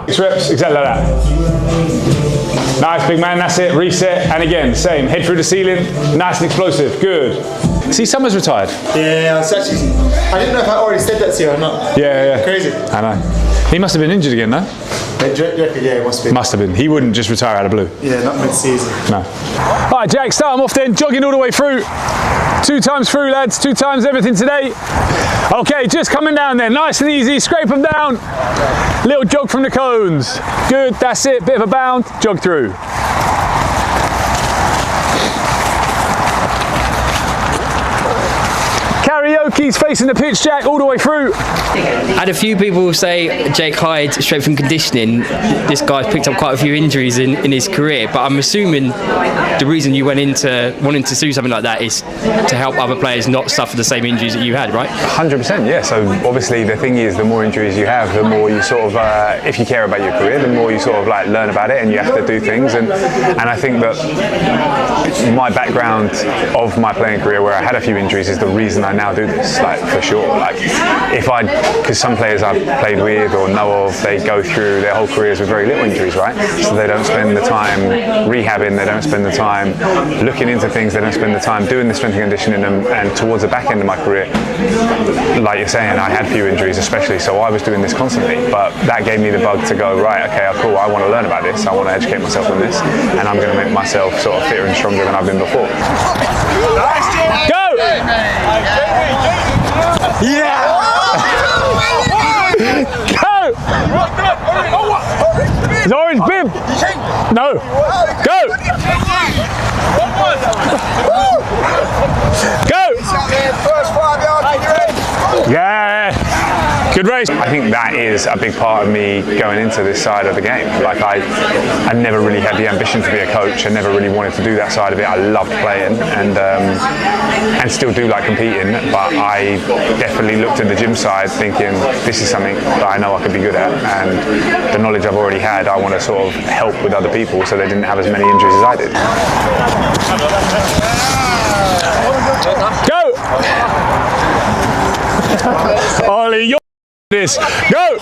6 reps, exactly like that. Nice, big man, that's it, reset, and again, same, head through the ceiling, nice and explosive, good. See, Summer's retired. Yeah, it's actually, I didn't know if I already said that to you or not. Yeah. Crazy. I know. He must have been injured again, no? Yeah, it must be. Must have been. He wouldn't just retire out of blue. Yeah, not mid-season. No. All right, Jack, start him off then, jogging all the way through. 2 times through, lads, 2 times everything today. Okay, just coming down there, nice and easy, scrape them down. Little jog from the cones. Good, that's it, bit of a bound, jog through. Karaoke's facing the pitch, Jack, all the way through. I had a few people say Jake Hyde, straight from conditioning, this guy's picked up quite a few injuries in his career, but I'm assuming the reason you went into wanting to do something like that is to help other players not suffer the same injuries that you had, right? 100%, yeah. So obviously the thing is, the more injuries you have, the more you sort of, if you care about your career, the more you sort of like learn about it and you have to do things. And I think that my background of my playing career, where I had a few injuries, is the reason I now do this, like for sure. Like because some players I've played with or know of, they go through their whole careers with very little injuries, right? So they don't spend the time rehabbing, they don't spend the time looking into things, they don't spend the time doing the strength and conditioning. And towards the back end of my career, like you're saying, I had few injuries especially, so I was doing this constantly. But that gave me the bug to go, right, okay, cool, I want to learn about this, I want to educate myself on this, and I'm going to make myself sort of fitter and stronger than I've been before. Go! Yeah! Go! It's orange bib! No! Go! Go! Yeah! Good race. I think that is a big part of me going into this side of the game. Like I never really had the ambition to be a coach. I never really wanted to do that side of it. I loved playing and still do like competing. But I definitely looked at the gym side thinking this is something that I know I could be good at, and the knowledge I've already had, I want to sort of help with other people so they didn't have as many injuries as I did. Go! Ollie, you're this. Go!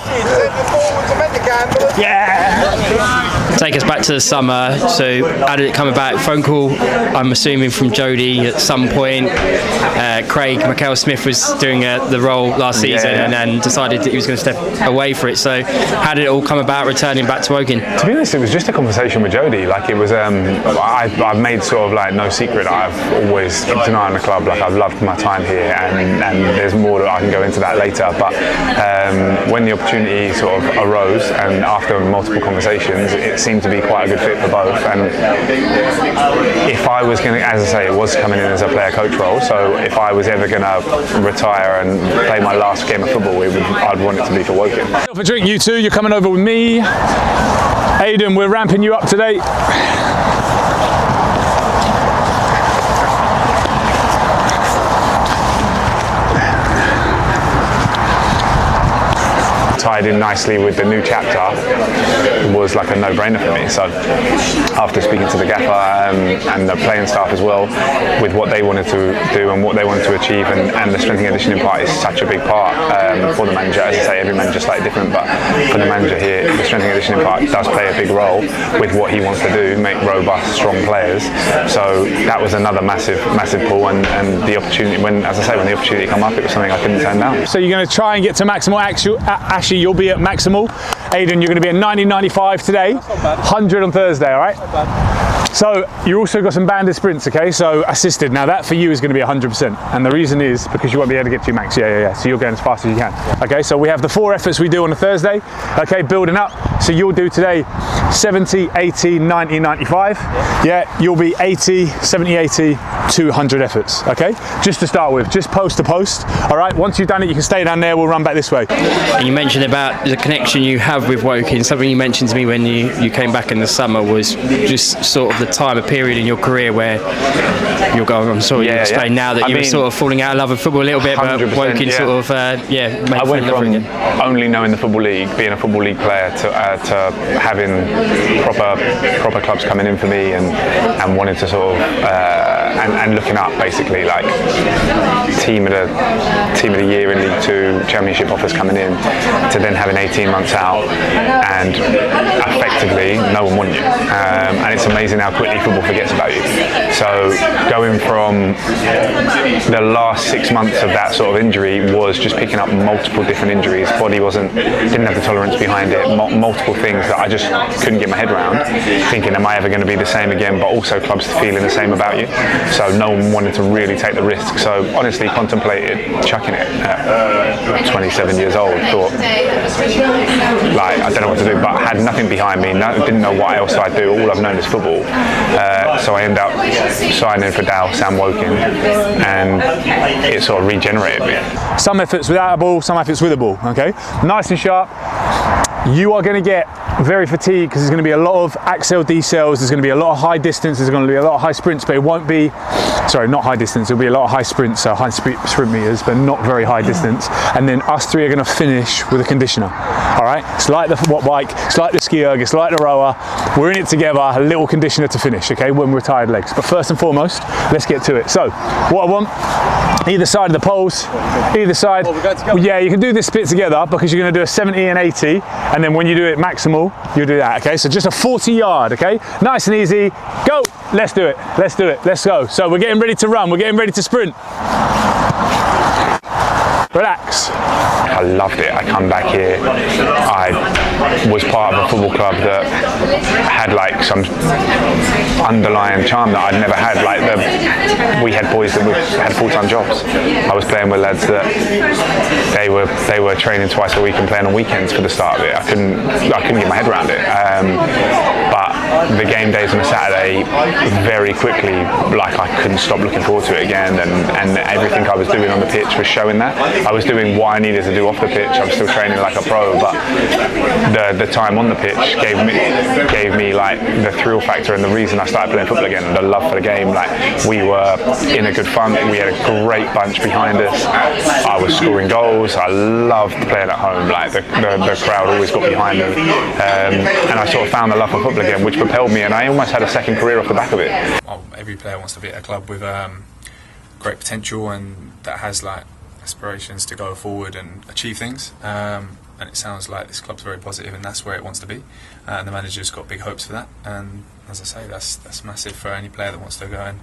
Yeah! Take us back to the summer. So how did it come about? Phone call, I'm assuming, from Jody at some point. Craig McHale-Smith was doing the role last season and then decided that he was going to step away for it. So how did it all come about, returning back to Woking? To be honest, it was just a conversation with Jody. Like it was, I've made sort of like no secret that I've always kept an eye on the club. Like I've loved my time here, and there's more that I can go into that later. But when the opportunity sort of arose, and after multiple conversations, it seemed to be quite a good fit for both. And if I was going to, as I say, it was coming in as a player-coach role, so if I was ever going to retire and play my last game of football, I'd want it to be for Woking. For drink, you two, you're coming over with me. Aidan, we're ramping you up today. Tied in nicely with the new chapter was like a no-brainer for me. So after speaking to the gaffer and the playing staff as well, with what they wanted to do and what they wanted to achieve, and the strength and conditioning part is such a big part for the manager. As I say, every manager's slightly different, but for the manager here, the strength and conditioning part does play a big role with what he wants to do, make robust, strong players. So that was another massive pull, and the opportunity, when the opportunity came up, it was something I couldn't turn down. So you're going to try and get to maximal. Actually, you'll be at maximal. Aidan, you're going to be at 90-95 today, 100 on Thursday, all right? So you also got some banded sprints, okay? So assisted. Now that for you is going to be 100%, and the reason is because you won't be able to get to your max. Yeah. So you're going as fast as you can. Okay. So we have the 4 efforts we do on a Thursday. Okay, building up. So you'll do today 70, 80, 90, 95. Yeah, you'll be 80, 70, 80, 200 efforts. Okay, just to start with, just post to post. All right. Once you've done it, you can stay down there. We'll run back this way. And you mentioned about the connection you have with Woking. Something you mentioned to me when you came back in the summer was just sort of the time, a period in your career where you're going, I'm sorry, you explained now that you were sort of falling out of love with football a little bit, but Woking sort of, made I went from again. Only knowing the Football League, being a Football League player, to having proper clubs coming in for me and wanting to sort of, and looking up basically, like team of the year in League to Championship offers coming in, to then having 18 months out, and effectively no one wanted you. And it's amazing how quickly football forgets about you. So going from the last 6 months of that sort of injury was just picking up multiple different injuries. Body didn't have the tolerance behind it. Multiple things that I just couldn't get my head around. Thinking, am I ever going to be the same again? But also clubs feeling the same about you. So no one wanted to really take the risk. So honestly, contemplated chucking it at 27 years old. Thought, like, I don't know what to do, but I had nothing behind me. Didn't know what else I'd do. All I've known is football. So I ended up signing for Dow, Sam Woking, and it sort of regenerated me. Some efforts without a ball, some efforts with a ball, okay? Nice and sharp. You are going to get very fatigued because there's going to be a lot of accel decels, there's going to be a lot of high distance, there's going to be a lot of high sprints, but it won't be, sorry, not high distance, there'll be a lot of high sprints, so high sprint meters, but not very high distance. And then us three are going to finish with a conditioner. All right, it's like the watt bike, it's like the ski erg, it's like the rower. We're in it together, a little conditioner to finish, okay, when we're tired legs. But first and foremost, let's get to it. So, what I want, either side of the poles, either side. Well, yeah, you can do this split together because you're going to do a 70 and 80, and then when you do it maximal, you'll do that, okay? So just a 40 yard, okay? Nice and easy, go, let's do it, let's do it, let's go. So we're getting ready to run, we're getting ready to sprint. Relax. I loved it. I come back here. I was part of a football club that had like some underlying charm that I'd never had. Like we had boys that had full-time jobs. I was playing with lads that they were training twice a week and playing on weekends for the start of it. I couldn't get my head around it. But the game days on a Saturday, very quickly, like I couldn't stop looking forward to it again, and everything I was doing on the pitch was showing that. I was doing what I needed to do off the pitch. I was still training like a pro, but the time on the pitch gave me like the thrill factor and the reason I started playing football again, the love for the game. Like we were in a good fun, we had a great bunch behind us. I was scoring goals. I loved playing at home. Like the crowd always got behind me, and I sort of found the love for football again, which propelled me, and I almost had a second career off the back of it. Well, every player wants to be at a club with great potential and that has like aspirations to go forward and achieve things, and it sounds like this club's very positive and that's where it wants to be, and the manager's got big hopes for that, and as I say, that's massive for any player that wants to go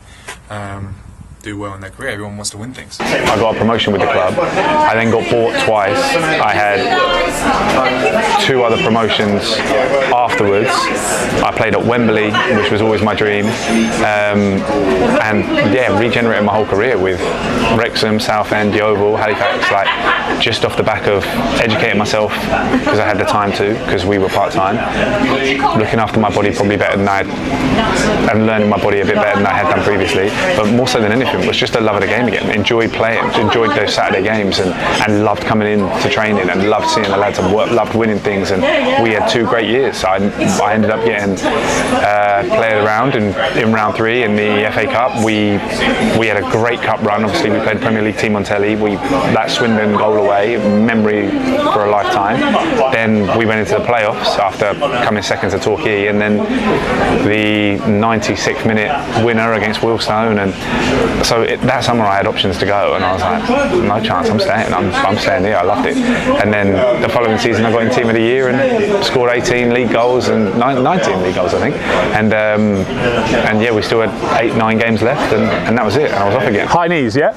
and do well in their career. Everyone wants to win things. I got a promotion with the club. I then got bought twice. I had 2 other promotions afterwards. I played at Wembley, which was always my dream, and yeah, regenerated my whole career with Wrexham, Southend, Yeovil, Halifax, like just off the back of educating myself because I had the time to, because we were part-time, looking after my body probably better than and learning my body a bit better than I had done previously, but more so than anything was just a love of the game again. Enjoyed playing, enjoyed those Saturday games, and loved coming in to training, and loved seeing the lads and loved winning things. And we had 2 great years. I ended up getting player of the round in round 3 in the FA Cup. We had a great cup run. Obviously, we played Premier League team on telly. That Swindon goal away, memory for a lifetime. Then we went into the playoffs after coming second to Torquay, and then the 96th minute winner against Wealdstone, and so that summer I had options to go, and I was like, no chance, I'm staying. I'm staying here. I loved it. And then the following season I got in Team of the Year and scored 18 league goals and 19 league goals, I think. And yeah, we still had 8-9 games left, and that was it. And I was off again. High knees, yeah?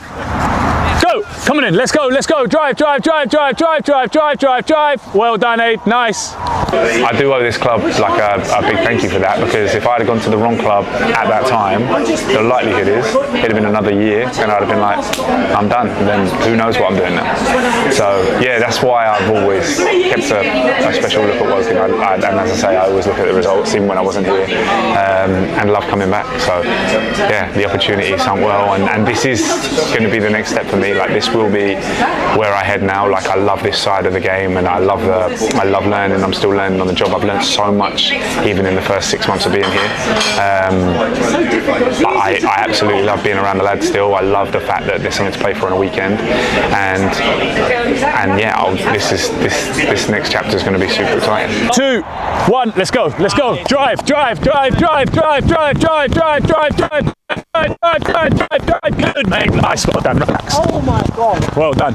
Go! Coming in, let's go, let's go. Drive, drive, drive, drive, drive, drive, drive, drive, drive. Well done, Hyde, nice. I do owe this club like a big thank you for that, because if I had gone to the wrong club at that time, the likelihood is it'd have been another year and I'd have been like, I'm done, and then who knows what I'm doing now. So yeah, that's why I've always kept a special look at Woking, and as I say, I always look at the results even when I wasn't here, and love coming back. So yeah, the opportunity sunk well, and this is going to be the next step for me. Like this will be where I head now. Like I love this side of the game, and I love learning. I'm still learning on the job. I've learned so much even in the first 6 months of being here. I absolutely love being around the lads still. I love the fact that there's something to play for on a weekend, and yeah, this next chapter is going to be super exciting. 2, 1, let's go, let's go. Drive, drive, drive, drive, drive, drive, drive, drive, drive, drive. drive. Good, mate. Nice. Well done. Relax. Oh my God. Well done.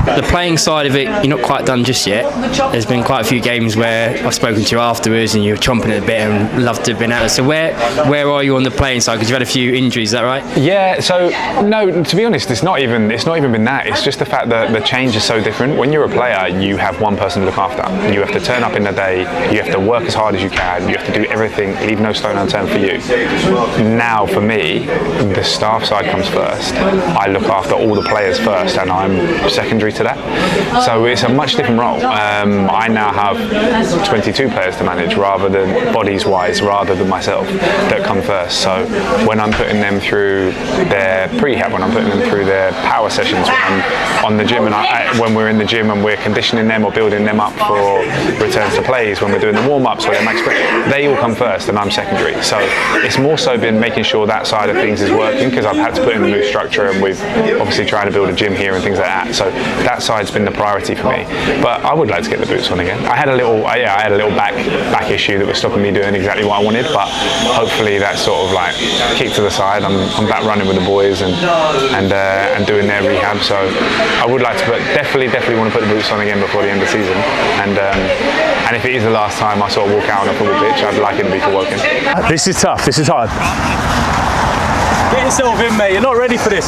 The playing side of it, you're not quite done just yet. There's been quite a few games where I've spoken to you afterwards and you're chomping at a bit and love to have been out there. So where are you on the playing side? Because you've had a few injuries, is that right? Yeah, so no, to be honest, it's not even been that. It's just the fact that the change is so different. When you're a player, you have one person to look after. You have to turn up in the day, you have to work as hard as you can, you have to do everything, leave no stone unturned for you. Now, for me, the staff side comes first. I look after all the players first and I'm secondary to that. So it's a much different role. I now have 22 players to manage rather than bodies-wise, rather than myself, that come first. So when I'm putting them through their prehab, when I'm putting them through their power sessions, when I'm on the gym and when we're in the gym and we're conditioning them or building them up for returns to plays, when we're doing the warm-ups or their max sprint, they all come first and I'm secondary. So it's more so been making sure that side of things is working, because I've had to put in the new structure and we've obviously tried to build a gym here and things like that. So that side's been the priority for me. But I would like to get the boots on again. I had a little back issue that was stopping me doing exactly what I wanted, but hopefully that's sort of like kicked to the side. I'm back running with the boys and doing their rehab. So I would like to, but definitely want to put the boots on again before the end of the season. And if it is the last time I sort of walk out on a football pitch, I'd like it to be for Woking. This is tough. This is hard. Get yourself in, mate. You're not ready for this.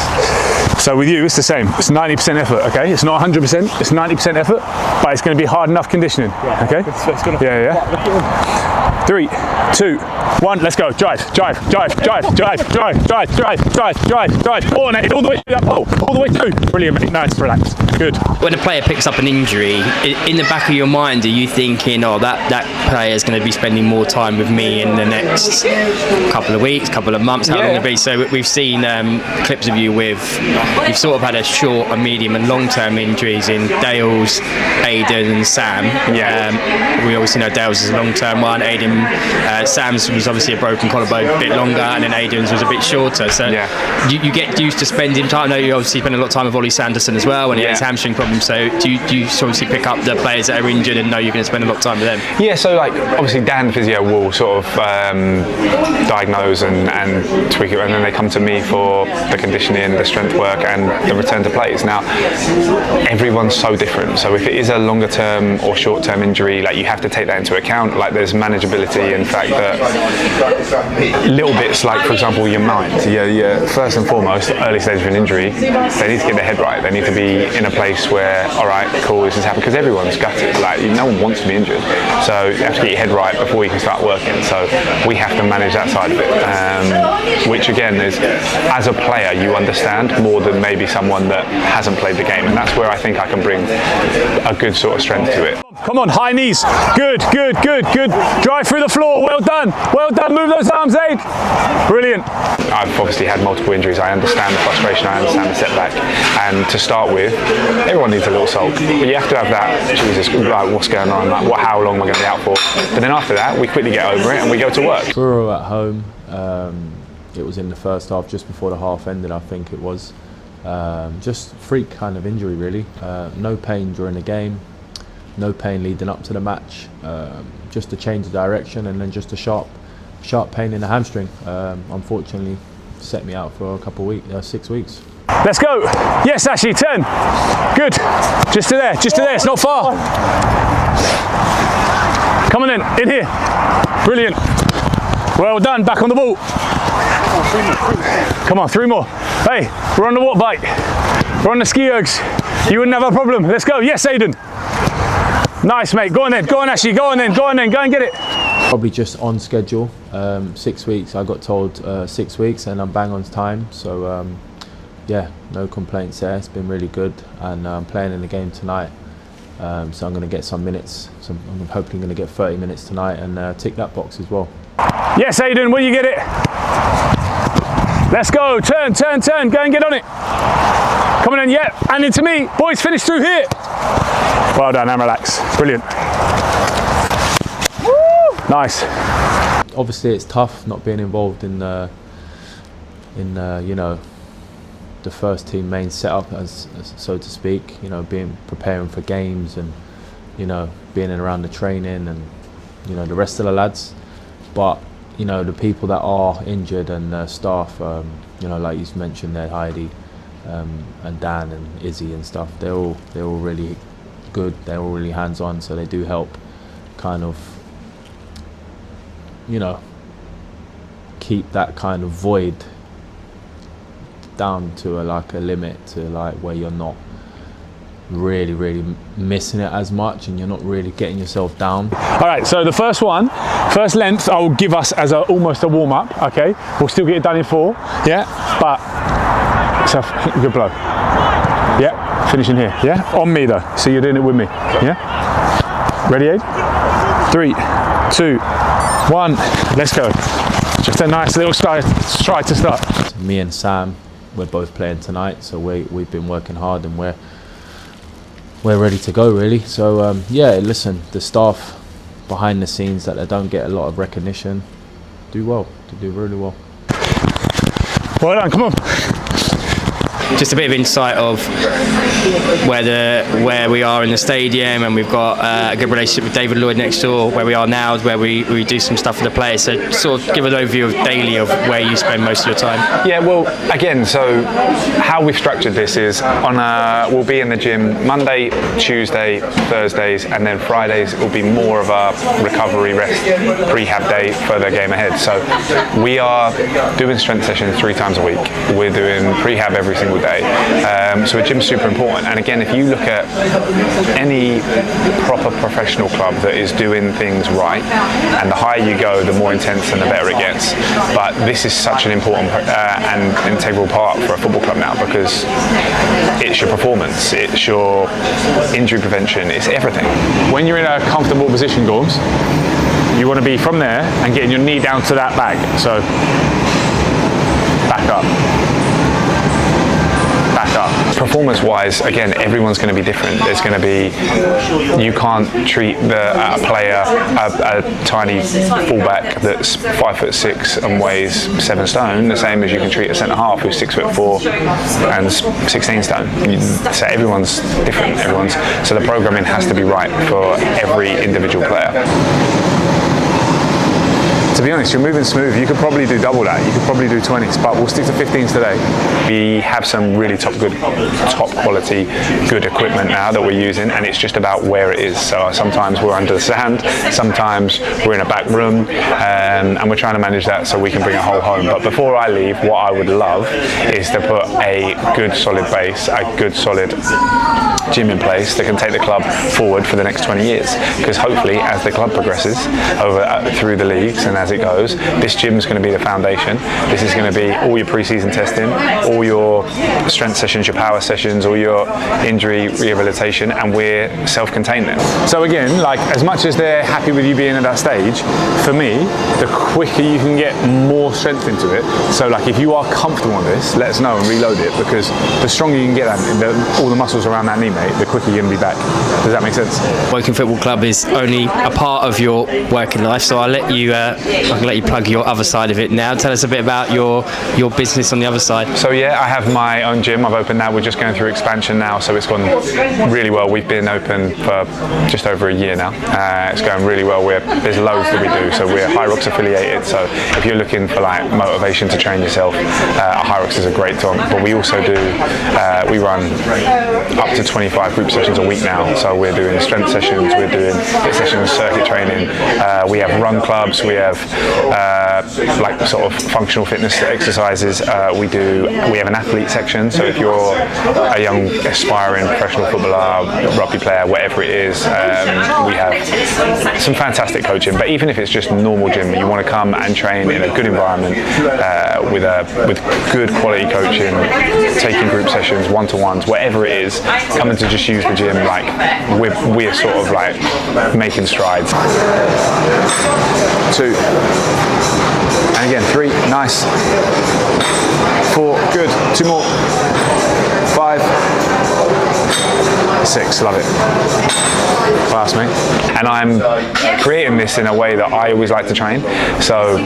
So with you, it's the same. It's 90% effort, okay? It's not 100%, it's 90% effort, but it's going to be hard enough conditioning, okay? It's gonna Yeah. 3, 2, 1, let's go. Drive. All the way through that pole. All the way through. Brilliant, mate. Nice, relax. Good. When a player picks up an injury, in the back of your mind, are you thinking, oh, that player is going to be spending more time with me in the next couple of weeks, couple of months, how long will it be? So we've seen clips of you you've sort of had a short, a medium and long-term injuries in Dales, Aiden and Sam. We obviously know Dales is a long-term one. Aiden, Sam's was obviously a broken collarbone, a bit longer, and then Aiden's was a bit shorter. So you get used to spending time. I know you obviously spend a lot of time with Ollie Sanderson as well when he has hamstring problems. So do you obviously pick up the players that are injured and know you're going to spend a lot of time with them? Yeah, so like obviously Dan the physio will sort of diagnose and tweak it, and then they come to me for the conditioning, the strength work and the return to plays. Now everyone's so different, so if it is a longer term or short term injury, like you have to take that into account. Like there's manageability in fact that little bits, like for example your mind, first and foremost, early stage of an injury, they need to get their head right. They need to be in a place where, all right, cool, this has happened, because everyone's gutted, like no one wants to be injured, so you have to get your head right before you can start working. So we have to manage that side of it, which again is, as a player you understand more than maybe someone that hasn't played the game, and that's where I think I can bring a good sort of strength to it. Come on, high knees. Good. Drive through the floor. Well done. Move those arms, Aid. Brilliant. I've obviously had multiple injuries. I understand the frustration, I understand the setback, and to start with, everyone needs a little sulk, but you have to have that, Jesus, like what's going on, like how long am I going to be out for? But then after that, we quickly get over it and we go to work. We were at home. It was in the first half, just before the half ended, I think it was. Just freak kind of injury, really. No pain during the game, no pain leading up to the match. Just a change of direction, and then just a sharp pain in the hamstring. Unfortunately, set me out for a couple of weeks, 6 weeks. Let's go. Yes, Ashley, turn. Good. Just to there. It's not far. Come on in here. Brilliant. Well done, back on the ball. Come on, 3 more. Hey, we're on the watt bike. We're on the ski ergs. You wouldn't have a problem. Let's go. Yes, Aiden. Nice, mate. Go on then. Go on, Ashley. Go on then. Go and get it. Probably just on schedule. 6 weeks. I got told 6 weeks, and I'm bang on time. So yeah, no complaints there. It's been really good, and I'm playing in the game tonight. So I'm going to get some minutes. So I'm hoping going to get 30 minutes tonight and tick that box as well. Yes, Aiden. Will you get it? Let's go. Turn. Go and get on it. Come on in. Yeah. And into me. Boys, finish through here. Well done, and relax. Brilliant. Woo! Nice. Obviously, it's tough not being involved in you know, the first team main setup, as so to speak. You know, preparing for games, and you know, being around the training, and you know, the rest of the lads. But you know, the people that are injured and staff, you know, like you mentioned there, Hyde and Dan and Izzy and stuff, they're all really good. They're all really hands-on, so they do help kind of, you know, keep that kind of void down to a limit, to like where you're not really missing it as much and you're not really getting yourself down. All right, so the first length I'll give us as almost a warm-up, okay? We'll still get it done in 4, yeah? But it's a good blow. Yeah, finishing here, yeah? On me though, so you're doing it with me, yeah? Ready, Aid? 3, 2, 1, let's go. Just a nice little stride to start. Me and Sam, we're both playing tonight, so we've been working hard and we're ready to go, really. So yeah, listen, the staff behind the scenes that they don't get a lot of recognition do well. They do really well. Well done, come on. Just a bit of insight of where we are in the stadium, and we've got a good relationship with David Lloyd next door. Where we are now is where we do some stuff for the players. So sort of give an overview of daily of where you spend most of your time. Yeah, well, again, so how we've structured this is we'll be in the gym Monday, Tuesday, Thursdays, and then Fridays will be more of a recovery, rest, prehab day for the game ahead. So we are doing strength sessions 3 times a week. We're doing prehab every single day. So a gym's super important. And again, if you look at any proper professional club that is doing things right, and the higher you go, the more intense and the better it gets. But this is such an important and integral part for a football club now, because it's your performance, it's your injury prevention, it's everything. When you're in a comfortable position, Gorms, you want to be from there and getting your knee down to that bag. So back up. Performance-wise, again, everyone's going to be different. There's going to be, you can't treat a player, a tiny fullback that's 5'6" and weighs 7 stone, the same as you can treat a centre half who's 6'4" and 16 stone. So everyone's different. So the programming has to be right for every individual player. To be honest, you're moving smooth. You could probably do double that. You could probably do 20s, but we'll stick to 15s today. We have some really top quality, good equipment now that we're using, and it's just about where it is. So sometimes we're under the sand, sometimes we're in a back room, and we're trying to manage that so we can bring it whole home. But before I leave, what I would love is to put a good solid base, a good solid gym in place that can take the club forward for the next 20 years. Because hopefully, as the club progresses through the leagues and as it goes, this gym is going to be the foundation. This is going to be all your pre-season testing, all your strength sessions, your power sessions, all your injury rehabilitation, and we're self-contained then. So again, like, as much as they're happy with you being at that stage, for me, the quicker you can get more strength into it. So like, if you are comfortable on this, let us know and reload it, because the stronger you can get all the muscles around that knee, mate, the quicker you're going to be back. Does that make sense? Woking Football Club is only a part of your working life, so I can let you plug your other side of it now. Tell us a bit about your business on the other side. So yeah, I have my own gym. I've opened that. We're just going through expansion now, so it's gone really well. We've been open for just over a year now. It's going really well. There's loads that we do. So we're Hyde affiliated. So if you're looking for like motivation to train yourself, Hyde is a great one. But we also do. We run up to 25 group sessions a week now. So we're doing strength sessions. We're doing fit sessions, circuit training. We have run clubs. We have like sort of functional fitness exercises. We have an athlete section, so if you're a young aspiring professional footballer, rugby player, whatever it is, we have some fantastic coaching. But even if it's just a normal gym, you want to come and train in a good environment with good quality coaching, taking group sessions, one-to-ones, whatever it is, coming to just use the gym, like we're sort of like making strides. 2. And again, 3, nice. 4, good. 2 more. 5, 6, love it. Class, mate. And I'm creating this in a way that I always like to train. So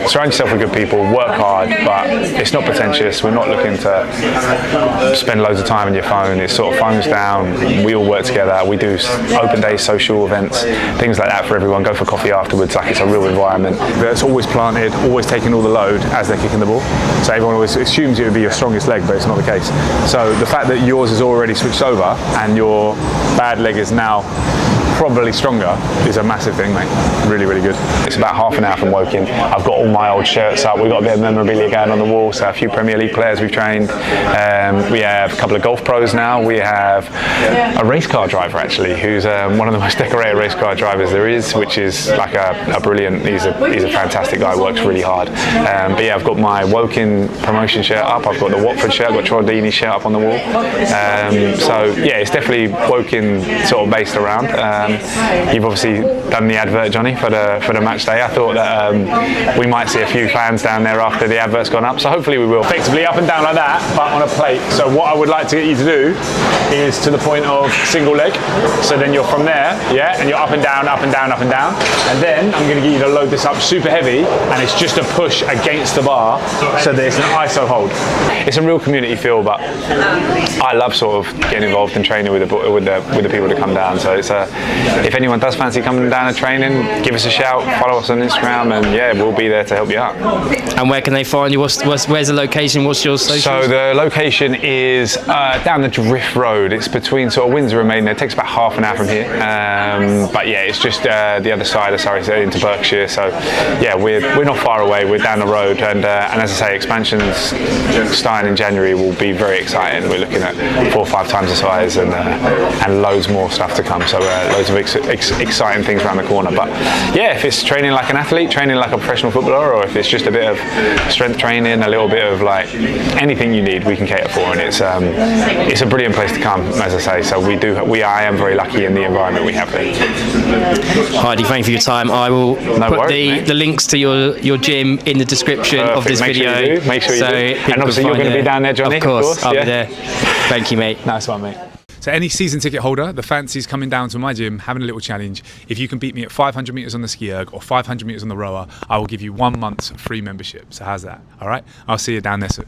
surround yourself with good people, work hard, but it's not pretentious. We're not looking to spend loads of time on your phone. It's sort of phones down. We all work together. We do open days, social events, things like that for everyone. Go for coffee afterwards. Like, it's a real environment. It's always planted, always taking all the load as they're kicking the ball. So everyone always assumes it would be your strongest leg, but it's not the case. So the fact that yours is already switched over and your bad leg is now probably stronger is a massive thing, mate. Really, really good. It's about half an hour from Woking. I've got all my old shirts up. We've got a bit of memorabilia going on the wall. So a few Premier League players we've trained. We have a couple of golf pros now. We have a race car driver, actually, who's one of the most decorated race car drivers there is, which is like a brilliant, he's a fantastic guy, works really hard. But yeah, I've got my Woking promotion shirt up. I've got the Watford shirt, I've got Troy Deeney's shirt up on the wall. So yeah, it's definitely Woking sort of based around. You've obviously done the advert, Johnny, for the match day. I thought that we might see a few fans down there after the advert's gone up, so hopefully we will. Effectively up and down like that, but on a plate. So what I would like to get you to do is to the point of single leg. So then you're from there, yeah, and you're up and down, up and down, up and down. And then I'm going to get you to load this up super heavy, and it's just a push against the bar, so there's an ISO hold. It's a real community feel, but I love sort of getting involved in training with the people that come down. So it's if anyone does fancy coming down and training, give us a shout, follow us on Instagram, and yeah, we'll be there to help you out. And where can they find you? Where's the location? What's your socials? So the location is down the Drift Road. It's between sort of Windsor and Maiden. It takes about half an hour from here. But yeah, it's just the other side of Surrey, so into Berkshire. So yeah, we're not far away. We're down the road, and as I say, expansions starting in January will be very exciting. We're looking at 4 or 5 times the size, and loads more stuff to come. So loads of exciting things around the corner. But yeah, if it's training like an athlete, training like a professional footballer, or if it's just a bit of strength training, a little bit of like anything you need, we can cater for, and it's a brilliant place to come, as I say. So I am very lucky in the environment we have there. Heidi, thank you for your time. I will put the links to your gym in the description of this video. Make sure you do. And obviously you're going to be down there, Johnny. Of course, I'll be there. Thank you, mate. Nice one, mate. So any season ticket holder, the fancy's coming down to my gym, having a little challenge. If you can beat me at 500 metres on the ski erg or 500 metres on the rower, I will give you 1 month's free membership. So how's that? All right? I'll see you down there soon.